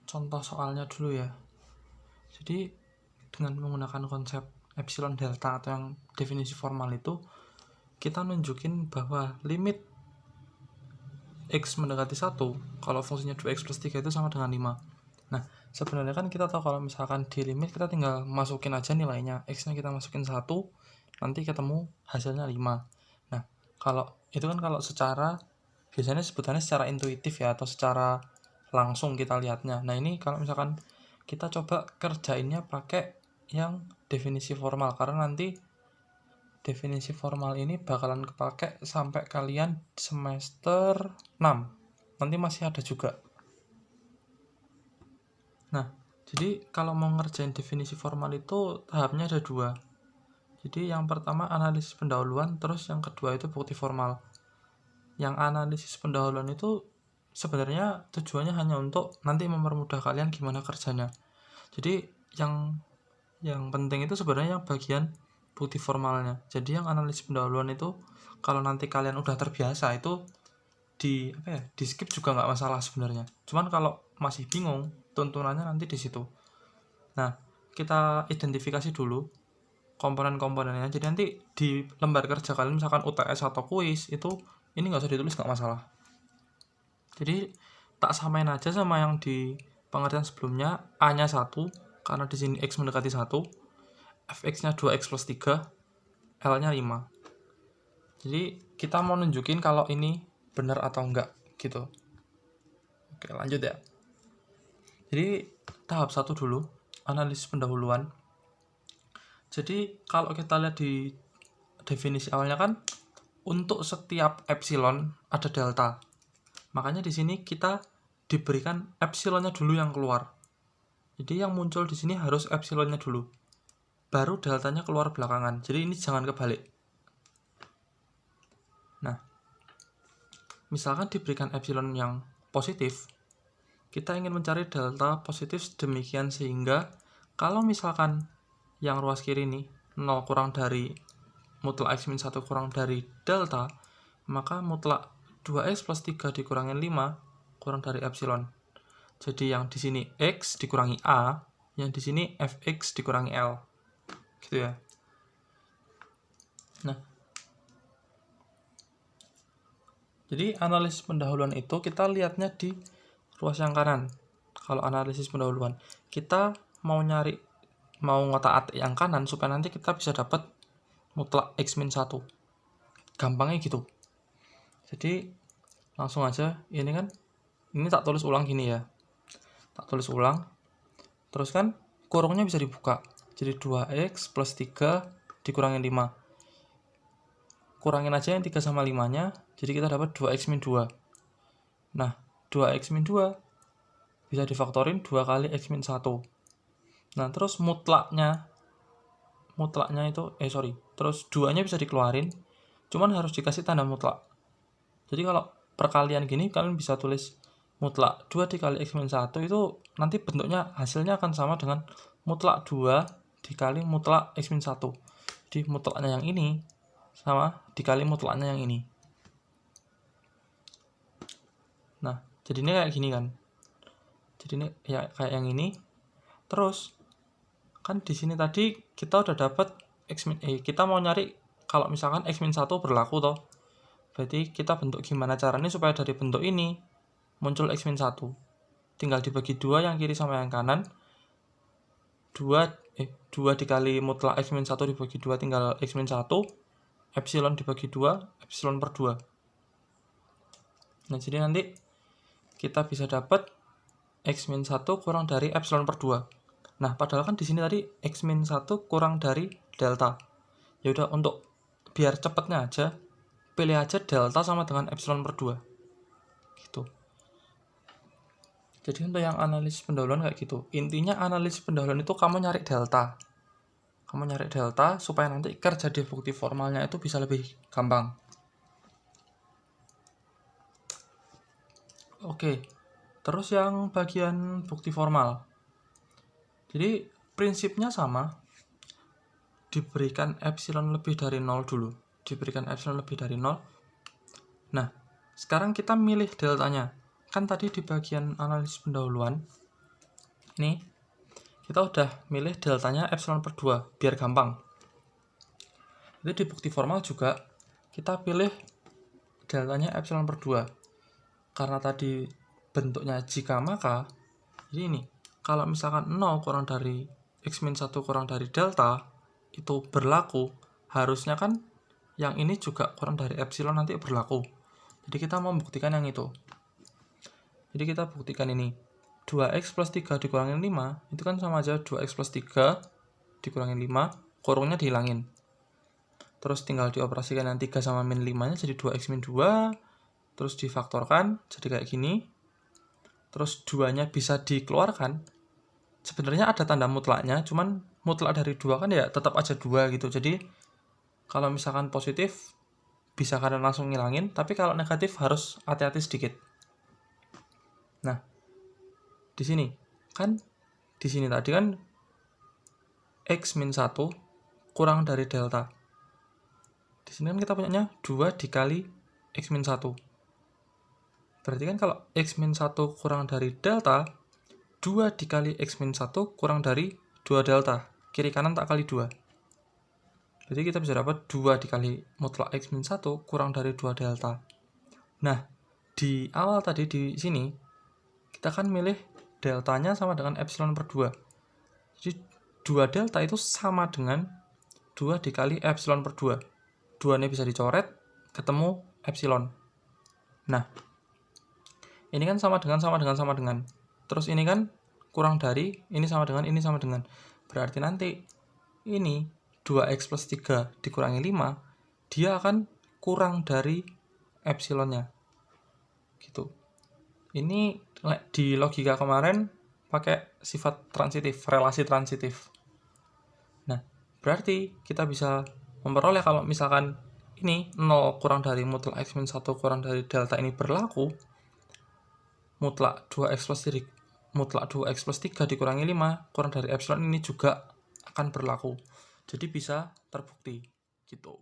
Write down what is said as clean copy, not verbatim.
contoh soalnya dulu ya. Jadi dengan menggunakan konsep epsilon delta atau yang definisi formal itu, kita nunjukin bahwa limit X mendekati 1 kalau fungsinya 2X plus 3 itu sama dengan 5. Nah, sebenarnya kan kita tahu kalau misalkan di limit kita tinggal masukin aja nilainya. X-nya kita masukin 1, nanti ketemu hasilnya 5. Nah, kalau itu kan kalau secara, biasanya sebutannya secara intuitif ya, atau secara langsung kita lihatnya. Nah, ini kalau misalkan kita coba kerjainnya pakai yang definisi formal, karena nanti definisi formal ini bakalan kepake sampai kalian semester 6. Nanti masih ada juga. Nah, jadi kalau mau ngerjain definisi formal itu tahapnya ada 2. Jadi yang pertama analisis pendahuluan, terus yang kedua itu bukti formal. Yang analisis pendahuluan itu sebenarnya tujuannya hanya untuk nanti mempermudah kalian gimana kerjanya. Jadi yang penting itu sebenarnya yang bagian bukti formalnya. Jadi yang analisis pendahuluan itu kalau nanti kalian udah terbiasa itu di skip juga nggak masalah sebenarnya. Cuman kalau masih bingung, tuntunannya nanti di situ. Nah, kita identifikasi dulu komponen-komponennya. Jadi nanti di lembar kerja kalian misalkan UTS atau kuis itu ini nggak usah ditulis, nggak masalah. Jadi tak samain aja sama yang di pengertian sebelumnya, A-nya 1 karena di sini X mendekati 1, fx-nya 2x plus 3, L-nya 5. Jadi kita mau nunjukin kalau ini benar atau enggak gitu. Oke, lanjut ya. Jadi tahap 1 dulu, analisis pendahuluan. Jadi kalau kita lihat di definisi awalnya kan untuk setiap epsilon ada delta. Makanya di sini kita diberikan epsilonnya dulu yang keluar. Jadi yang muncul di sini harus epsilonnya dulu. Baru deltanya keluar belakangan. Jadi ini jangan kebalik. Nah, misalkan diberikan epsilon yang positif, kita ingin mencari delta positif demikian sehingga kalau misalkan yang ruas kiri ini 0 kurang dari mutlak X min 1 kurang dari delta, maka mutlak 2X plus 3 dikurangin 5 kurang dari epsilon. Jadi yang di sini X dikurangi A, yang di sini Fx dikurangi L. Gitu ya. Nah, jadi analisis pendahuluan itu kita lihatnya di ruas yang kanan. Kalau analisis pendahuluan, kita mau ngotak-atik yang kanan supaya nanti kita bisa dapat mutlak X min 1. Gampangnya gitu. Jadi langsung aja, ini tak tulis ulang gini ya. Tak tulis ulang. Terus kan kurungnya bisa dibuka. Jadi 2X plus 3 dikurangin 5. Kurangin aja yang 3 sama 5-nya, jadi kita dapat 2X min 2. Nah, 2X min 2 bisa difaktorin 2 kali X min 1. Nah, terus mutlaknya itu, terus 2-nya bisa dikeluarin, cuman harus dikasih tanda mutlak. Jadi kalau perkalian gini, kalian bisa tulis mutlak 2 dikali X min 1 itu nanti bentuknya, hasilnya akan sama dengan mutlak 2 dikali mutlak X min 1. Jadi mutlaknya yang ini sama dikali mutlaknya yang ini. Nah, jadi ini kayak gini kan. Jadi ini ya kayak yang ini. Terus kan di sini tadi kita udah dapat kita mau nyari kalau misalkan X min 1 berlaku toh. Berarti kita bentuk gimana caranya supaya dari bentuk ini muncul X min 1. Tinggal dibagi 2 yang kiri sama yang kanan. 2 dikali mutlak X min 1 dibagi 2 tinggal X min 1. Epsilon dibagi 2, epsilon per 2. Nah, jadi nanti kita bisa dapat X min 1 kurang dari epsilon per 2. Nah, padahal kan di sini tadi X min 1 kurang dari delta. Ya udah, untuk biar cepetnya aja, pilih aja delta sama dengan epsilon per 2. Gitu. Jadi untuk yang analisis pendahuluan kayak gitu. Intinya analisis pendahuluan itu kamu nyari delta. Kamu nyari delta supaya nanti kerja di bukti formalnya itu bisa lebih gampang. Oke, terus yang bagian bukti formal. Jadi prinsipnya sama. Diberikan epsilon lebih dari 0 dulu. Diberikan epsilon lebih dari 0. Nah, sekarang kita milih deltanya. Kan tadi di bagian analisis pendahuluan, ini kita udah milih deltanya epsilon per 2 biar gampang. Jadi di bukti formal juga kita pilih deltanya epsilon per 2. Karena tadi bentuknya jika maka, jadi ini, kalau misalkan 0 kurang dari x-1 kurang dari delta, itu berlaku, harusnya kan yang ini juga kurang dari epsilon nanti berlaku. Jadi kita mau membuktikan yang itu. Jadi kita buktikan ini. 2x plus 3 dikurangin 5, itu kan sama aja 2x plus 3 dikurangin 5, kurungnya dihilangin. Terus tinggal dioperasikan yang 3 sama min 5-nya jadi 2x min 2, terus difaktorkan, jadi kayak gini. Terus 2-nya bisa dikeluarkan. Sebenarnya ada tanda mutlaknya, cuman mutlak dari 2 kan ya tetap aja 2 gitu. Jadi kalau misalkan positif, bisa kalian langsung ngilangin, tapi kalau negatif harus hati-hati sedikit. Nah, di sini tadi kan x min 1 kurang dari delta. Di sini kan kita punyanya 2 dikali x min 1. Berarti kan kalau x min 1 kurang dari delta, 2 dikali x min 1 kurang dari 2 delta. Kiri kanan tak kali 2. Jadi kita bisa dapat 2 dikali mutlak x min 1 kurang dari 2 delta. Nah, di awal tadi di sini, kita kan milih deltanya sama dengan epsilon per 2. Jadi 2 delta itu sama dengan 2 dikali epsilon per 2. 2-nya bisa dicoret, ketemu epsilon. Nah, ini kan sama dengan. Terus ini kan kurang dari, ini sama dengan. Berarti nanti ini 2x plus 3 dikurangi 5, dia akan kurang dari epsilonnya. Gitu. Ini di logika kemarin pakai sifat transitif, relasi transitif. Nah, berarti kita bisa memperoleh kalau misalkan ini 0 kurang dari mutlak x min 1 kurang dari delta ini berlaku, mutlak 2x plus 3 dikurangi 5 kurang dari epsilon ini juga akan berlaku. Jadi bisa terbukti gitu.